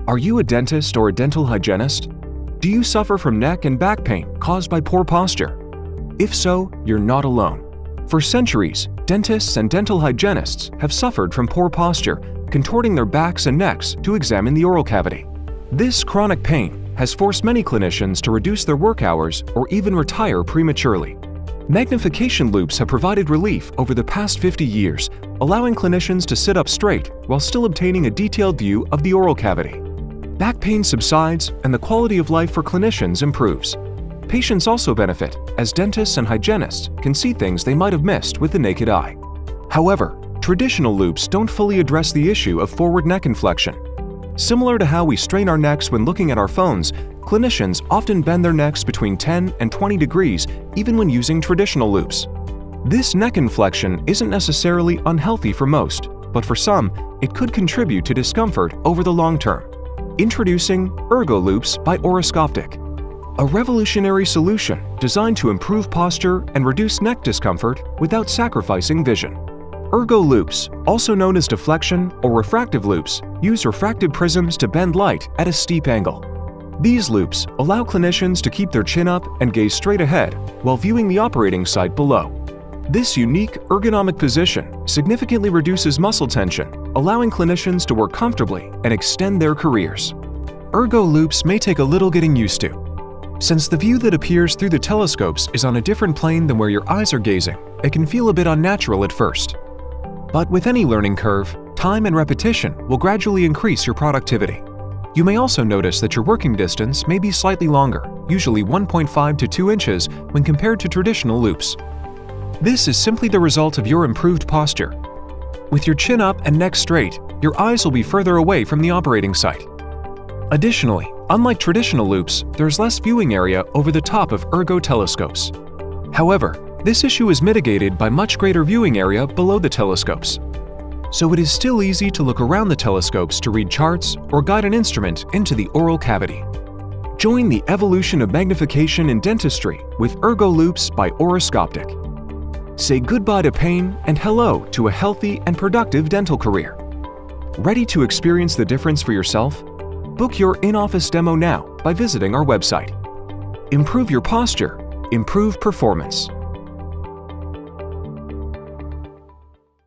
Are you a dentist or a dental hygienist? Do you suffer from neck and back pain caused by poor posture? If so, you're not alone. For centuries, dentists and dental hygienists have suffered from poor posture, contorting their backs and necks to examine the oral cavity. This chronic pain has forced many clinicians to reduce their work hours or even retire prematurely. Magnification loupes have provided relief over the past 50 years, allowing clinicians to sit up straight while still obtaining a detailed view of the oral cavity. Back pain subsides and the quality of life for clinicians improves. Patients also benefit, as dentists and hygienists can see things they might have missed with the naked eye. However, traditional loupes don't fully address the issue of forward neck inflection. Similar to how we strain our necks when looking at our phones, clinicians often bend their necks between 10 and 20 degrees even when using traditional loupes. This neck inflection isn't necessarily unhealthy for most, but for some, it could contribute to discomfort over the long term. Introducing Ergo loupes by Orascoptic, a revolutionary solution designed to improve posture and reduce neck discomfort without sacrificing vision. Ergo loupes, also known as deflection or refractive loupes, use refractive prisms to bend light at a steep angle. These loupes allow clinicians to keep their chin up and gaze straight ahead while viewing the operating site below. This unique ergonomic position significantly reduces muscle tension, allowing clinicians to work comfortably and extend their careers. Ergo loupes may take a little getting used to. Since the view that appears through the telescopes is on a different plane than where your eyes are gazing, it can feel a bit unnatural at first. But with any learning curve, time and repetition will gradually increase your productivity. You may also notice that your working distance may be slightly longer, usually 1.5 to 2 inches when compared to traditional loupes. This is simply the result of your improved posture. With your chin up and neck straight, your eyes will be further away from the operating site. Additionally, unlike traditional loupes, there's less viewing area over the top of Ergo telescopes. However, this issue is mitigated by much greater viewing area below the telescopes. So it is still easy to look around the telescopes to read charts or guide an instrument into the oral cavity. Join the evolution of magnification in dentistry with Ergo loupes by Orascoptic. Say goodbye to pain and hello to a healthy and productive dental career. Ready to experience the difference for yourself? Book your in-office demo now by visiting our website. Improve your posture, improve performance.